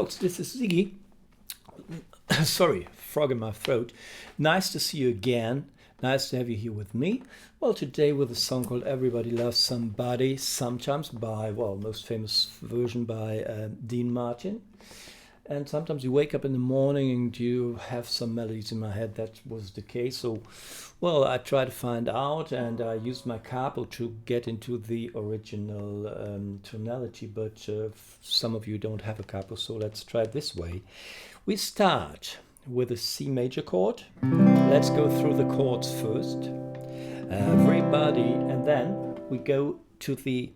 folks, this is Siggi. Sorry, frog in my throat. Nice to see you again. Nice to have you here with me. Well, today with a song called Everybody Loves Somebody, sometimes by, well, most famous version by Dean Martin. And sometimes you wake up in the morning and you have some melodies in my head. That was the case. So, well, I try to find out, and I used my capo to get into the original tonality. But some of you don't have a capo, so let's try it this way. We start with a C major chord. Let's go through the chords first. Everybody, and then we go to the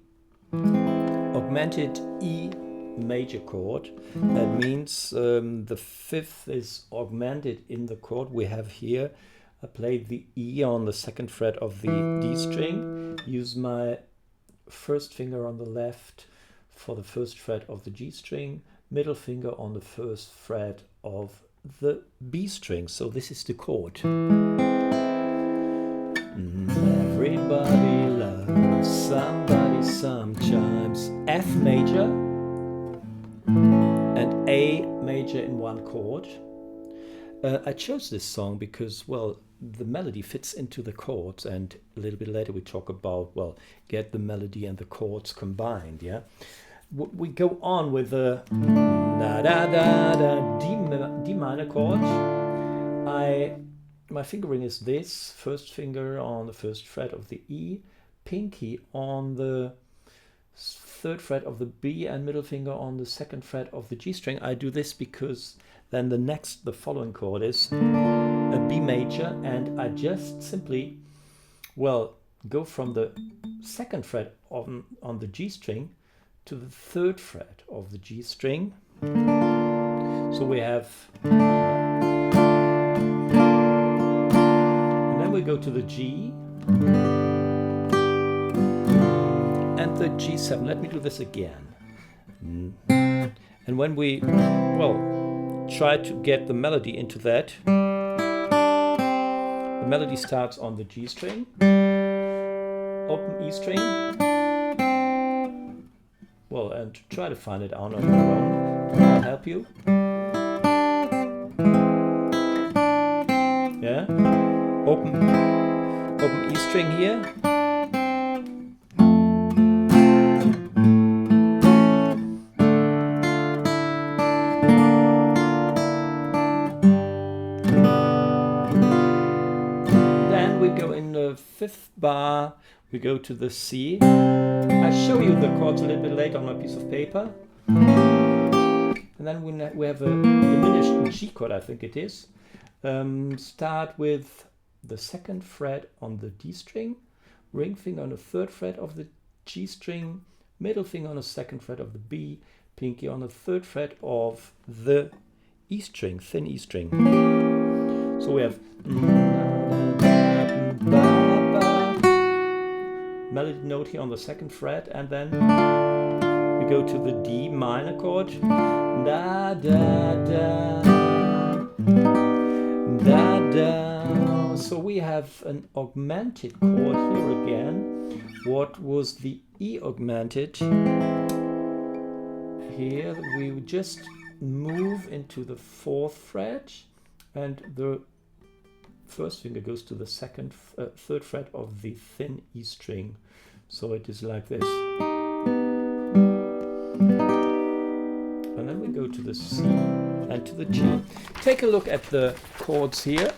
augmented E major chord. That means the fifth is augmented in the chord we have here. I played the E on the second fret of the D string, use my first finger on the left for the first fret of the G string, middle finger on the first fret of the B string. So this is the chord. Everybody loves somebody sometimes. F major and A major in one chord. I chose this song because, well, the melody fits into the chords, and a little bit later we talk about, well, get the melody and the chords combined, yeah? We go on with the D minor chord. My fingering is this, first finger on the first fret of the E, pinky on the third fret of the B, and middle finger on the second fret of the G string. I do this because then the following chord is a B major, and I just simply, well, go from the second fret on the G string to the third fret of the G string. So we have, and then we go to the G and the G7. Let me do this again. And when we, well, try to get the melody into that, the melody starts on the G string, open E string, well, and try to find it out on your own. I'll help you. Yeah, open E string here. Then we go in the fifth bar. We go to the C. I'll show you the chords a little bit later on a piece of paper. And then we have a diminished G chord, I think it is. Start with the second fret on the D string, ring finger on the third fret of the G string, middle finger on the second fret of the B, pinky on the third fret of the E string, thin E string. So we have melody note here on the second fret, and then we go to the D minor chord. Da da da da da. So we have an augmented chord here again. What was the E augmented? Here we just move into the fourth fret, and the first finger goes to the third fret of the thin E string. So it is like this. And then we go to the C and to the G. Take a look at the chords here.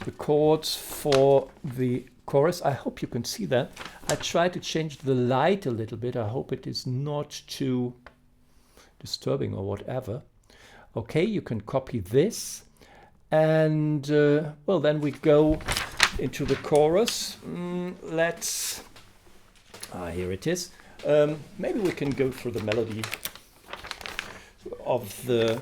The chords for the chorus. I hope you can see that. I try to change the light a little bit. I hope it is not too disturbing or whatever. Okay, you can copy this. And, well, then we go into the chorus. Here it is. Maybe we can go through the melody of the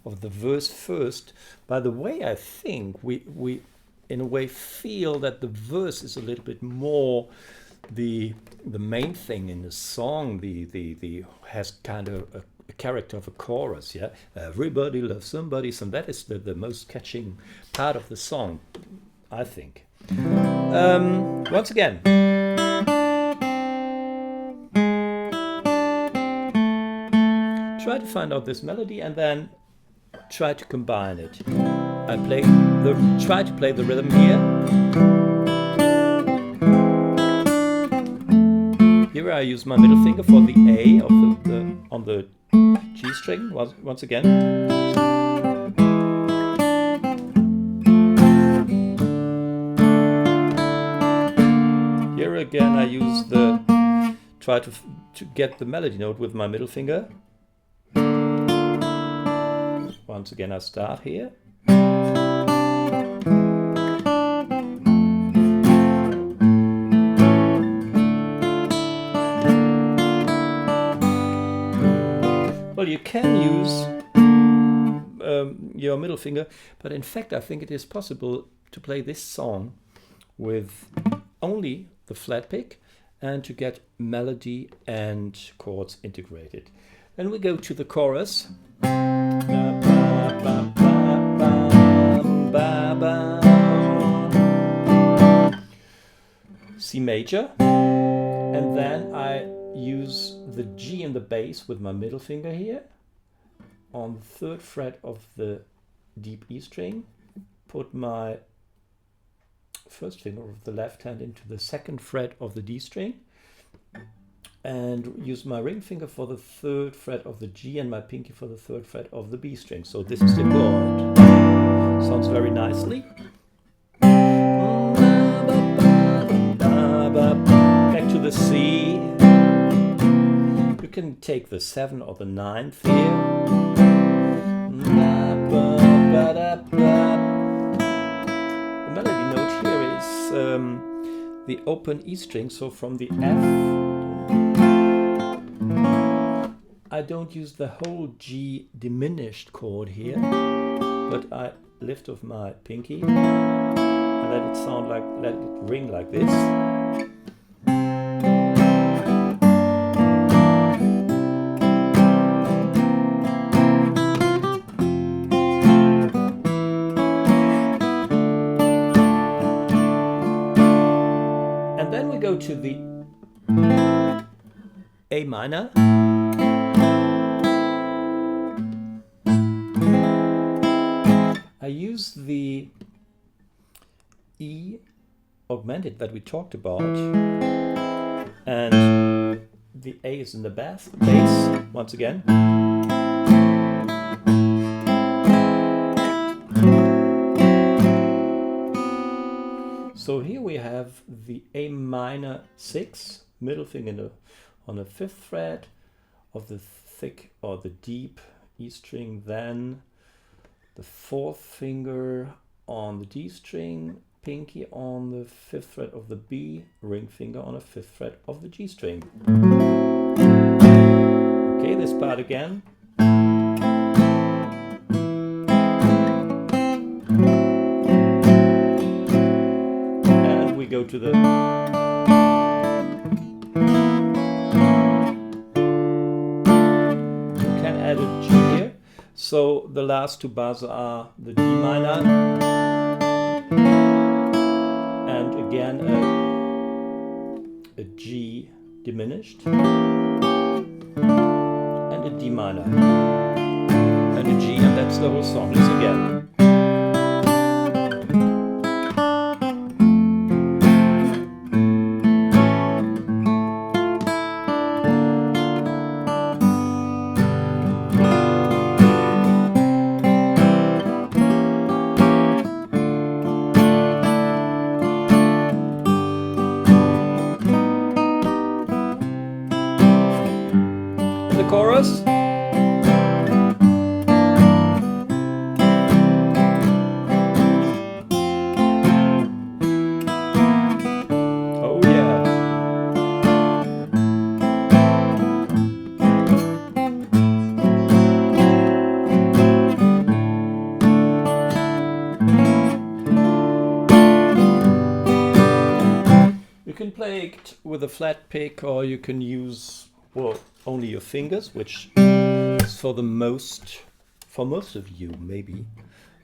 verse first. By the way, I think we in a way feel that the verse is a little bit more the main thing in the song. The has kind of a character of a chorus, yeah. Everybody loves somebody, so that is the most catching part of the song, I think. Once again. try to find out this melody and then try to combine it. I try to play the rhythm here. Here I use my middle finger for the A of on the G string once again. Here again I use try to get the melody note with my middle finger. Once again I start here. Well, you can use your middle finger, but in fact I think it is possible to play this song with only the flat pick and to get melody and chords integrated. Then we go to the chorus. C major, and then I use the G in the bass with my middle finger here on the 3rd fret of the deep E string, put my first finger of the left hand into the 2nd fret of the D string, and use my ring finger for the 3rd fret of the G and my pinky for the 3rd fret of the B string. So this is the chord. Sounds very nicely. Back to the C. You can take the 7 or the 9th here. The melody note here is the open E string, so from the F, I don't use the whole G diminished chord here, but I lift off my pinky and let it ring like this. Go to the A minor. I use the E augmented that we talked about, and the A is in the bass once again. So here we have the A minor 6, middle finger on the 5th fret of the thick or the deep E string, then the 4th finger on the D string, pinky on the 5th fret of the B, ring finger on the 5th fret of the G string. Okay, this part again. Go to the you can add a G here. So the last 2 bars are the D minor and again a G diminished and a D minor and a G, and that's the whole song. Let's again. Chorus. Oh yeah. You can play it with a flat pick, or you can use, well, only your fingers, which is for most of you maybe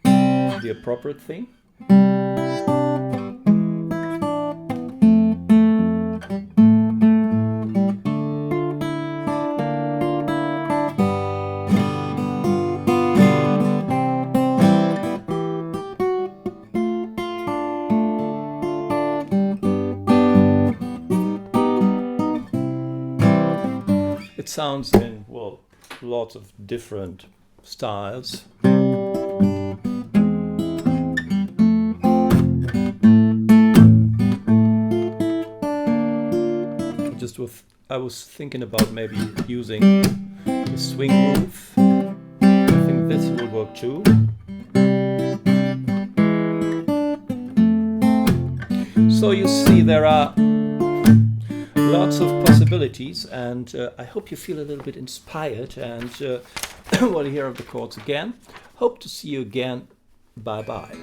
the appropriate thing. sounds in, well, lots of different styles. I was thinking about maybe using the swing move. I think this will work too. So you see there are lots of possibilities, and I hope you feel a little bit inspired and want to hear of the chords again. Hope to see you again. Bye bye.